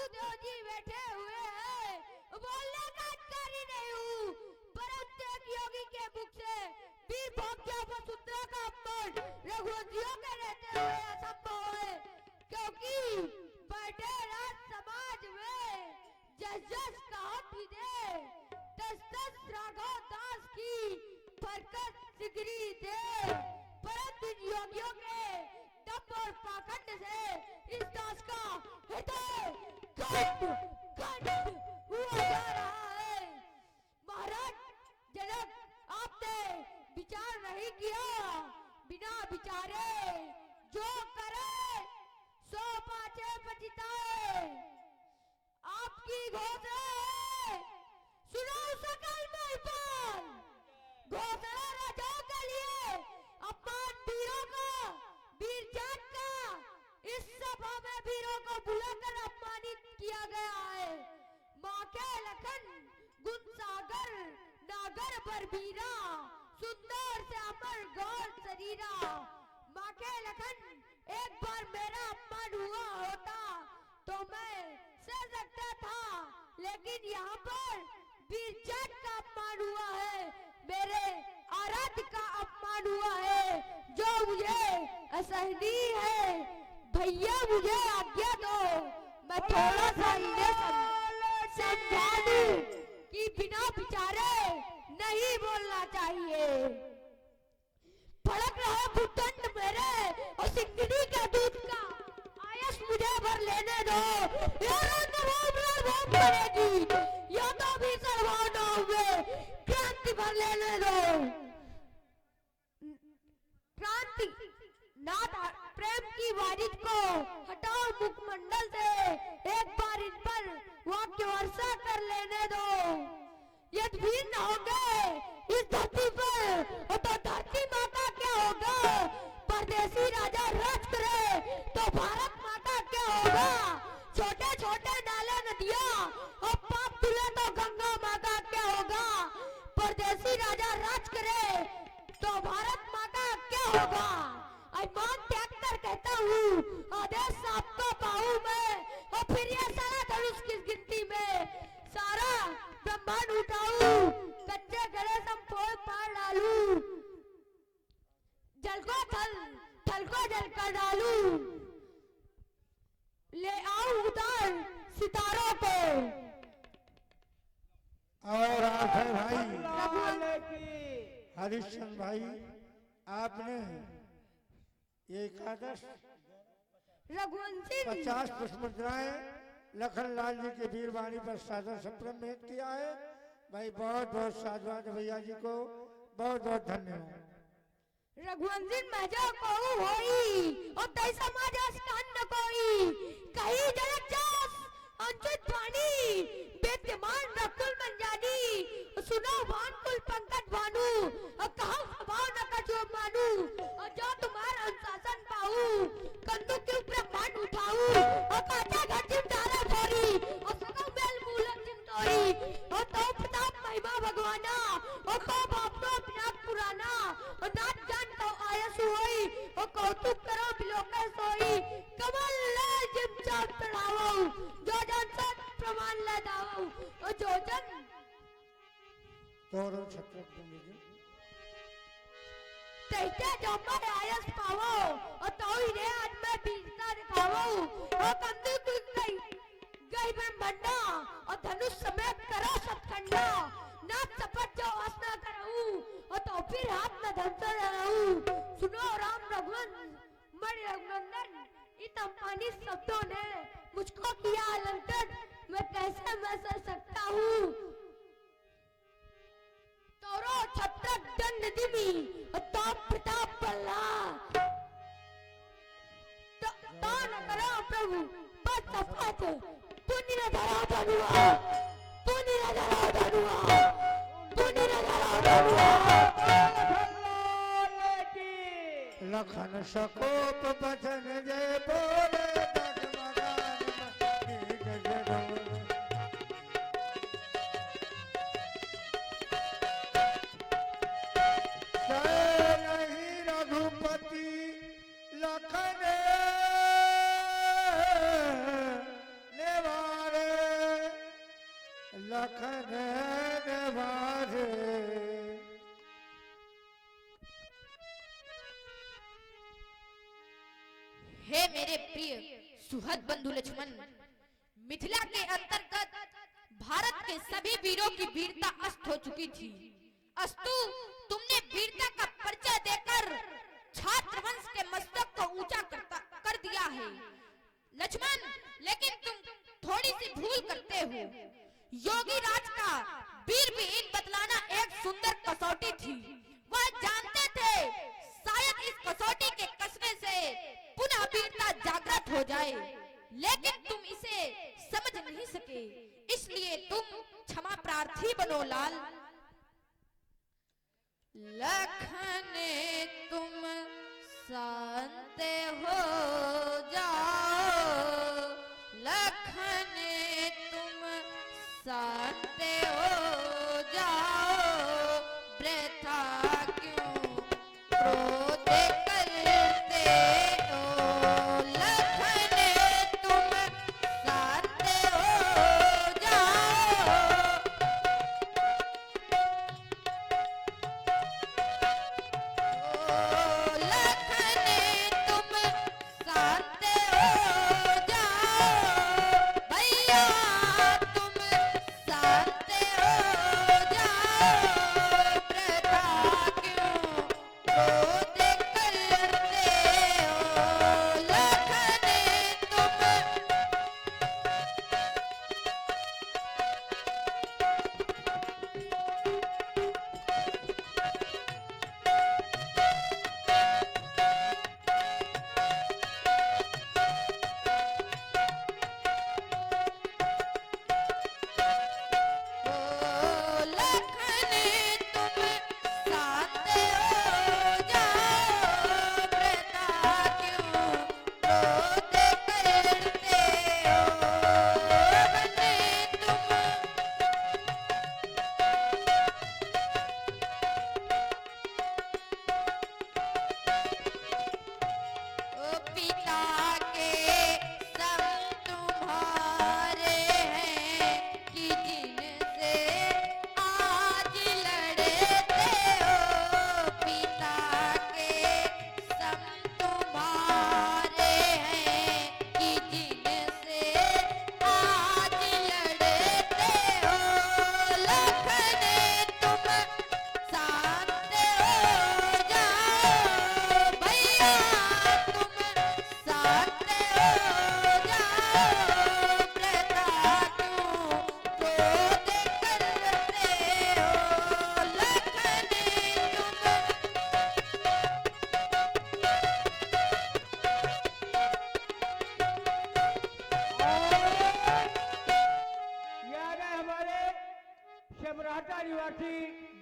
गुरुदेव जी बैठे हुए हैं, बोलने का अधिकार ही नहीं हूँ, परंतु एक योगी के मुख से वीर भोग्य वसुंधरा का अपमान रघुवंशियों के रहते हुए असंभव है, क्योंकि बैठे राज समाज में जस जस कहत ही दे, तस तस राघव दास की बरकत सिगरी दे, परंतु योगियों के दम और पाखंड से इस दास का हृदय खंड हुआ जा रहा है। महाराज जनक, आपने विचार नहीं किया, बिना विचारे जो करे सो पाछे पछताए। आपकी घोषणा है, सुनो सकल महिपाल, घोषणा राजाओं के लिए, अपमान वीरों का, वीर जाट का, इस सभा में वीरों को बुलाकर अपमानित किया गया है। माँ के लखन गुण सागर नागर बरबीरा, सुंदर से अमर गौर शरीरा। माँ के लखन, एक बार मेरा अपमान हुआ होता तो मैं सह सकता था, लेकिन यहाँ पर वीर जाट का अपमान हुआ है, मेरे आराध्य का अपमान हुआ है, जो मुझे असहनीय है। भैया मुझे आज्ञा दो, मैं थोड़ा सा इन्हें समझा दूं कि बिना विचारे नहीं बोलना चाहिए। फड़क रहा भूतंड मेरे और सिंगड़ी का दूध का आयस मुझे भर लेने दो, करेगी या तो भी सर्वनाम में क्रांति भर लेने दो। क्रांति नाथ प्रेम की वारिद को हटाओ मुखमंडल से, एक बार इन पर वाक्य वर्षा कर लेने दो। यदि वीर न होंगे इस धरती पर तो धरती माता क्या होगा, परदेसी राजा राज करे तो भारत माता क्या होगा, छोटे छोटे नाले नदियां और पाप तुले तो गंगा माता क्या होगा, परदेसी राजा राज करे तो भारत माता क्या होगा। अभिमान त्याग कर कहता हूँ, आदेश आपको पाऊं मैं, और फिर ये सारा धनुष किस गिनती में, सारा ब्रह्मांड उठाऊं, कच्चे गले सम फोड़ पार डालूं, जल को थल, थल को जल कर डालूं, ले आऊं उतार सितारों को। और आप है भाई हरिश्चंद्र भाई, आपने एकादश रघुवंशी 50 पुष्पमुद्राएं लखनलाल जी की वीरवाणी पर सादर संप्रम भेंट किया है। भाई बहुत बहुत साधुवाद भैया जी को, बहुत बहुत धन्यवाद। रघुवंशी महजो कहूँ होई और तै समाज स्कंद कोई, कहीं जलक जास अंचुत वाणी, विद्यमान रकुल मंजानी, सुनो भानुकुल पंकज भानु, और कहो स्वभाव न कछो मानू, और जो तुम्हारा अनुशासन पाऊं, कंदू क्यों ब्रह्मांड उठाऊं, और काचा घर चिमटारा फोरी, और सगो मेल मूलक चिमटोरी, और तो प्रताप महिमा भगवाना, और तो बापनो विनाश पुराना, और नाच जान तो आयस होई, और कौतुक करो बिलोके सोई, कमल लाल जिम चाप चढ़ावो, जो जन सत प्रमाण ले दावो, और जो जन तोरो छत्रपति जी तैते जम्मा आयस पावो, और तो ही ने आज मैं वीरता दिखावो, और कंदी कुल गई ब्रह्मंडा, और धनुष समेत करो सतखंडा, नाथ सपट जो वासना कराऊं, और तो फिर हाथ न धंसा रहूं। सुनो राम रघुवंश मणि रघुनंदन, इन अपमानित शब्दों ने मुझको किया अलंकृत, मैं कैसे मैं सह सकता हूँ। तोरो छत्रक दंड दिमी और तो प्रताप बल्ला, तो न करो प्रभु पद सफात, पुण्य न धरा धनुआ, पुण्य न धरा धनुआ, पुण्य न धरा धनुआ। लखन सकोप बचन जय बोले जगमगान मस्ती गजरोल। जय नहीं रघुपति लखन नेवासा, लखन निवारे। हे मेरे प्रिय सुहृद बंधु लक्ष्मण, मिथिला के अंतर्गत भारत के सभी वीरों की वीरता अस्त हो चुकी थी। अस्तु तुमने वीरता का परिचय देकर छात्र वंश के मस्तक को ऊंचा कर दिया है लक्ष्मण, लेकिन तुम थोड़ी सी भूल करते हो। योगी राज का वीर विहीन बतलाना एक सुंदर कसौटी थी। वह जानते थे शायद इस कसौटी के कसने से पुनः वीरता जागृत हो जाए, लेकिन तुम इसे समझ नहीं सके, इसलिए तुम क्षमा प्रार्थी बनो लाल। लखन तुम शांत हो जाओ, लखन तुम शांत हो जाओ, वृथा क्यों क्रोध करते हो। लखन तुम शांत हो जाओ, सम्राटा निवासी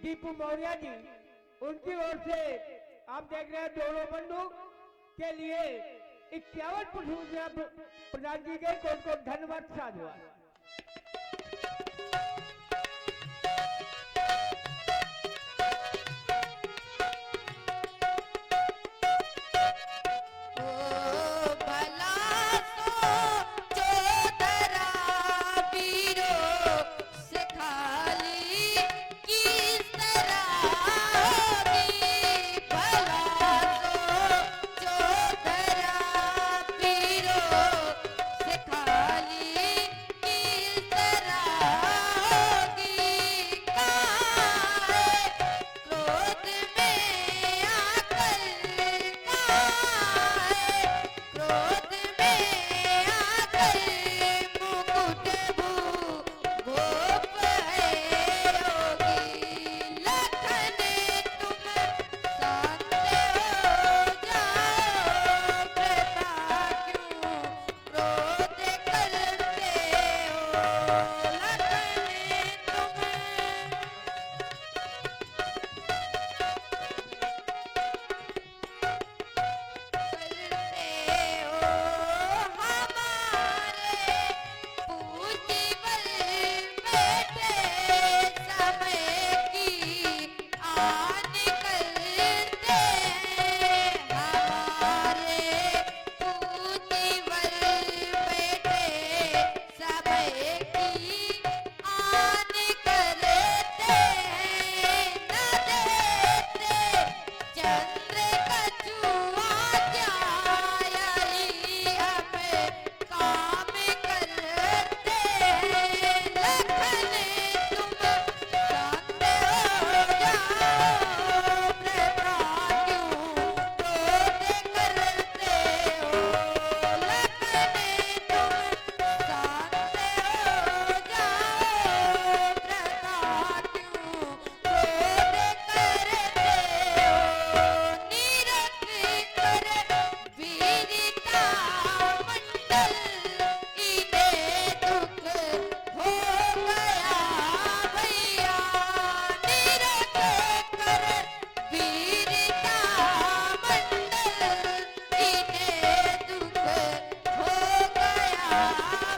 दीपू मौर्य जी, उनकी ओर से आप देख रहे हैं दोनों बंदूक के लिए 51 पुष्प प्रदान की गई। को धन्यवाद साधुवाद। खाली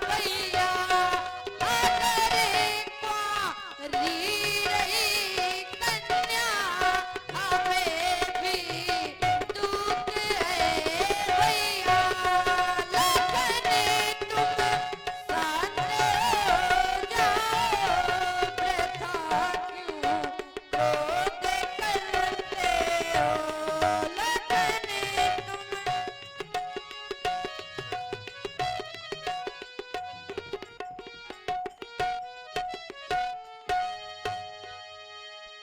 भैया अरे कुंवारी रही कन्या हमें भी दुख है भैया लखन तुम शांत हो जाओ प्रथा क्यों क्रोध करते हो लखन तुम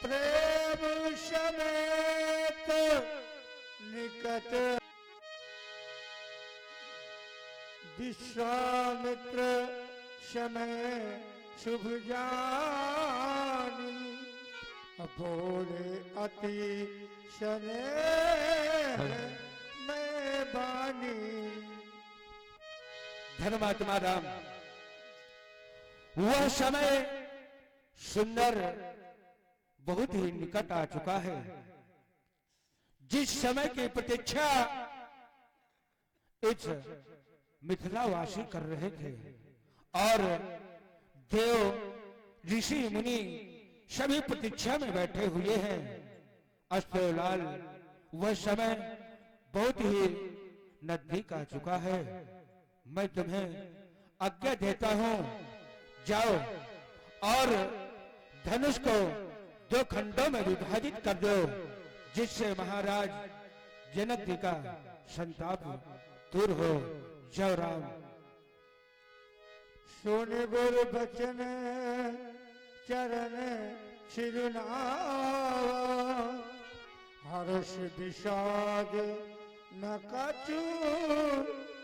प्रेम समेत निकट विश्वामित्र समय शुभ जानी बोले अति शने मैं बानी। धर्मात्मा राम, वह समय सुंदर बहुत ही निकट आ चुका है, जिस समय की प्रतीक्षा इस मिथिलावासी कर रहे थे और देव ऋषि मुनि सभी प्रतीक्षा में बैठे हुए हैं। अस्तोलाल, वह समय बहुत ही नजदीक आ चुका है। मैं तुम्हें आज्ञा देता हूं, जाओ और धनुष को 2 खंडों में विभाजित कर दो, जिससे महाराज जनक जी का संताप दूर हो। जय राम। सुन गुरु बचन चरण शिरनावा हर्ष विषाद न कछु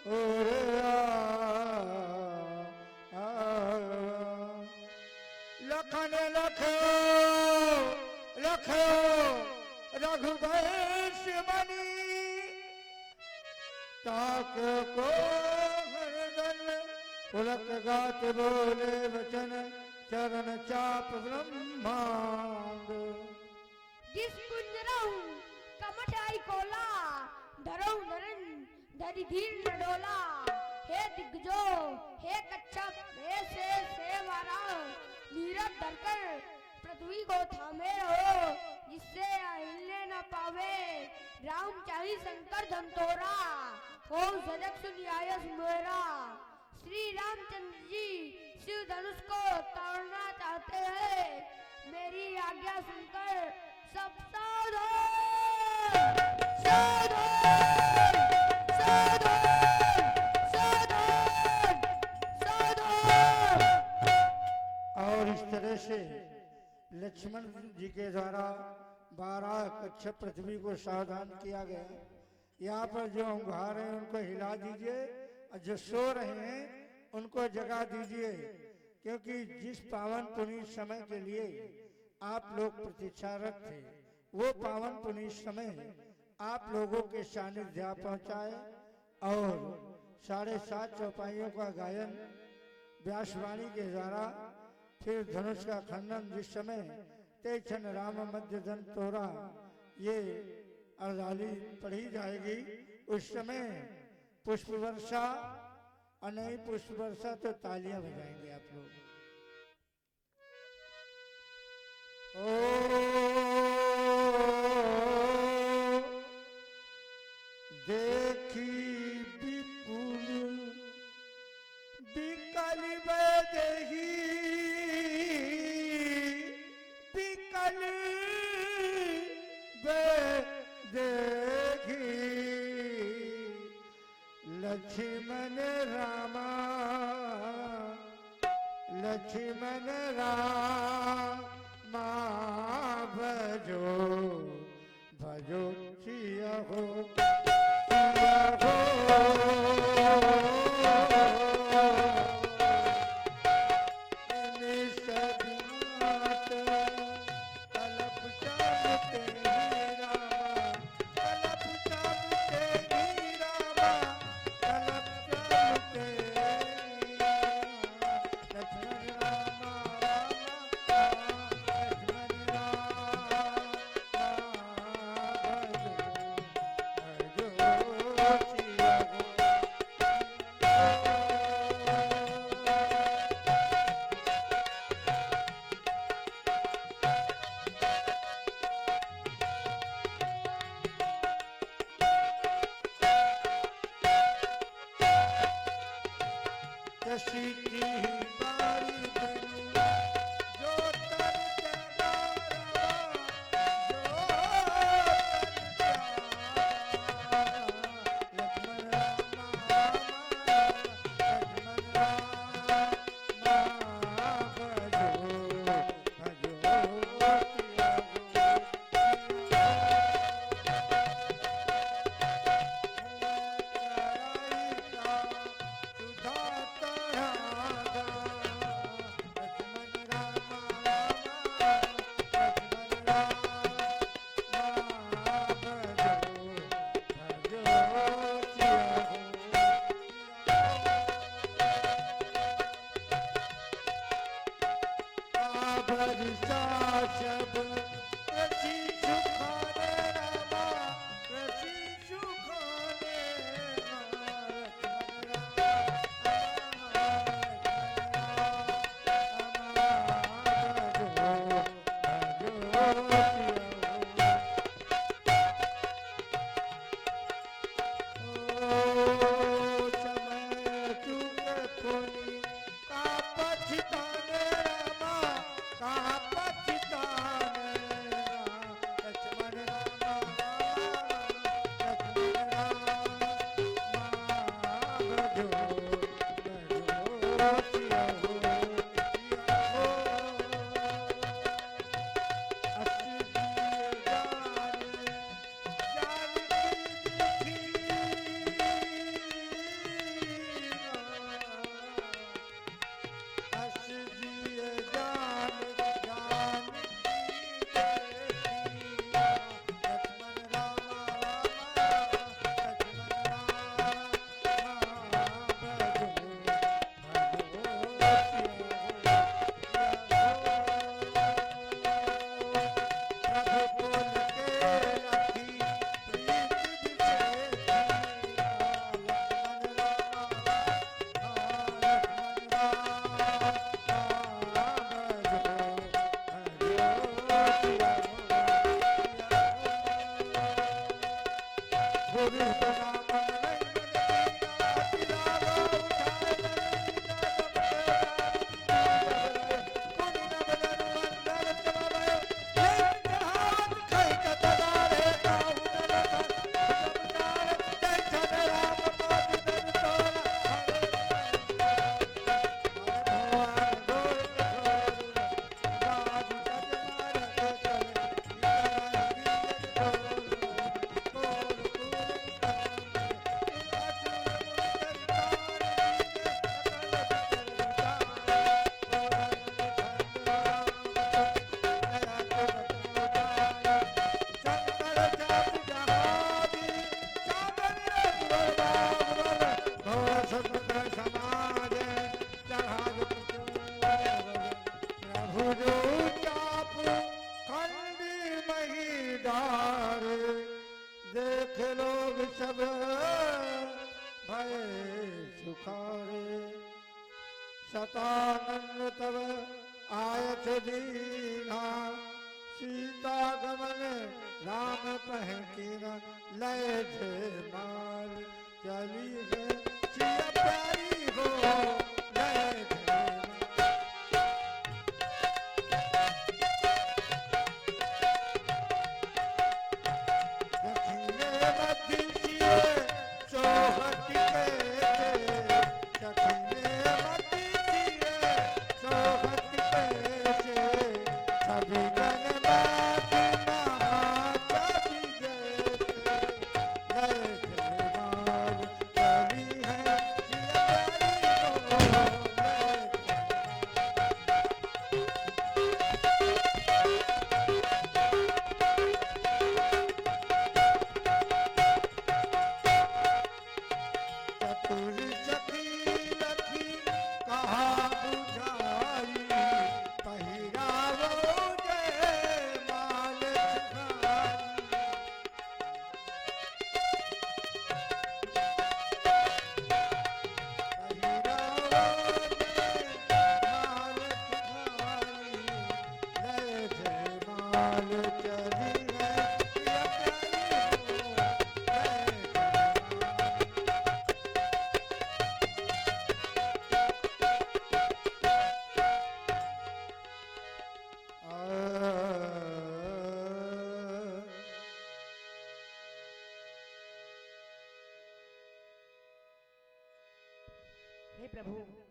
और लखन लखो लखो रघुवंश बनी ताक को हरदन पुलक गात बोले वचन चरण चाप ब्रह्मांड। जिस कुंजरऊ कमटाई कोला धरऊ धरन धरि धीर न डोला हे दिग्गजो हे कच्छप हे शेष हे महाराज नीरव धरकर पृथ्वी को थामे रहो जिससे हिलने न पावे राम चाही शंकर धमतोरा हो सजग सुन आयस मेरा। श्री रामचंद्र जी शिव धनुष को तोड़ना चाहते हैं, मेरी आज्ञा सुनकर सब सावधान सावधान सावधान सावधान। और इस तरह से लक्ष्मण जी के द्वारा 12 कच्छप पृथ्वी को सावधान किया गया। यहाँ पर जो अंगार हैं उनको हिला दीजिए और जो सो रहे हैं उनको जगा दीजिए, क्योंकि जिस पावन पुनीत समय के लिए आप लोग प्रतीक्षारत थे वो पावन पुनीत समय आप लोगों के सानिध्य आ पहुंचाए और 7.5 चौपाइयों का गायन व्यासवाणी के द्वारा, फिर धनुष का खंडन जिस समय तेक्षण राम मध्य दन तोरा ये अर्धाली पढ़ी जाएगी, उस समय पुष्प वर्षा और नहीं पुष्प वर्षा तो तालियां बजाएंगे आप लोग। ओ देखी विपुल विकल देही विकल देखी लक्ष्मण रामा लक्ष्मण रामा भजो भजो सिया हो किसी की बारी बनूं जो तन प्यारा जो तन प्यारा लक्ष्मण रामा लक्ष्मण रामा भजो भजो शब रची सुखाने रामा रची सुखाने देख लोग सब भय सुखारे सतानंद तब आयत दीना सीता गमन राम पहकीना लय थे माल चली है सिया प्यारी हो लय थे Yeah. प्रभु,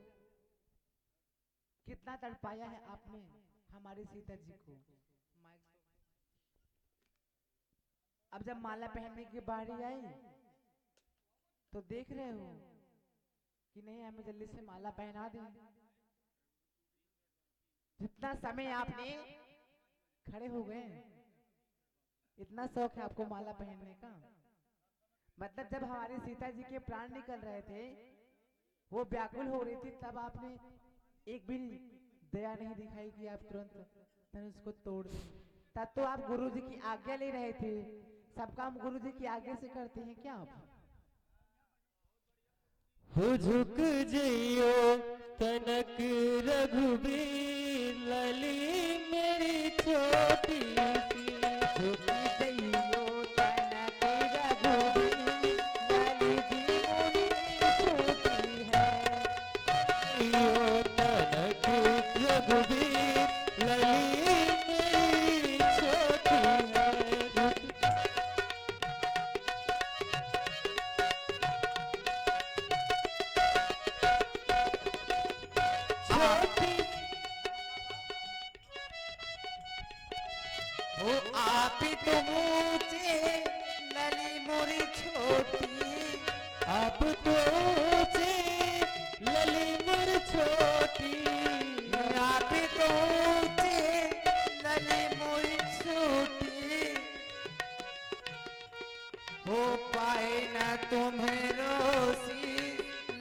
कितना तड़पाया है आपने हमारी सीता जी को। अब जब माला पहनने की बारी आई तो देख रहे हो कि नहीं, हमें जल्दी से माला पहना दें। जितना समय आपने खड़े हो गए, इतना शौक है आपको माला पहनने का। मतलब जब हमारी सीता जी के प्राण निकल रहे थे, वो व्याकुल हो रही थी, तब आपने एक भी दया नहीं दिखाई कि आप तुरंत धनुष को तोड़ दें। तब तो आप गुरु जी की आज्ञा ले रहे थे। सब काम गुरु जी की आज्ञा से करते हैं क्या आप? हो झुक जइयो तनक रघुबीर लली मेरी छोटी सी। झुक जइयो तनक रघुबीर लली जी मोरी छोटी है। जइयो तनक रघुबीर लली मेरी छोटी है। हो आप ही तो ऊंचे लली मोरी छोटी। आप तो ऊंचे लली मोर छोटी। आप ही तो ऊंचे लली मोरी छोटी। हो पाए न तुम्हें रोसी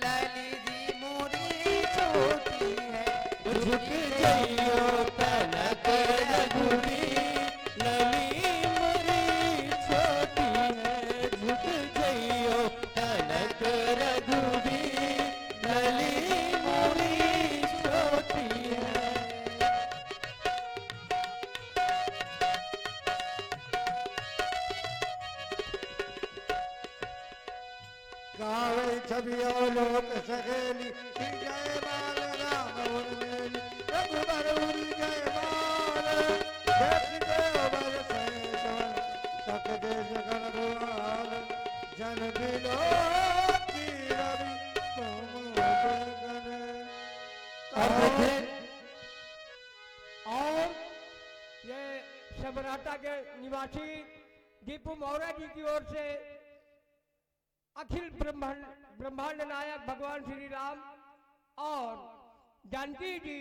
लली जी मोरी छोटी है। झुक जइयो तनक रघुबीर लली मोरी छोटी है। झुक जइयो तनक रघुबीर लली मोरी छोटी है। गावे छबियो लोक सहेली जय बाल राम उर्मिली रघुबर उर जय बाल देख देव बर सैसवन सक देश गण भुआल जन बिलो की रवि तुम गगन। और ये सबराटा के निवासी दीपू मौर्य जी की ओर से अखिल ब्रह्मांड नायक भगवान श्री राम और जानकी जी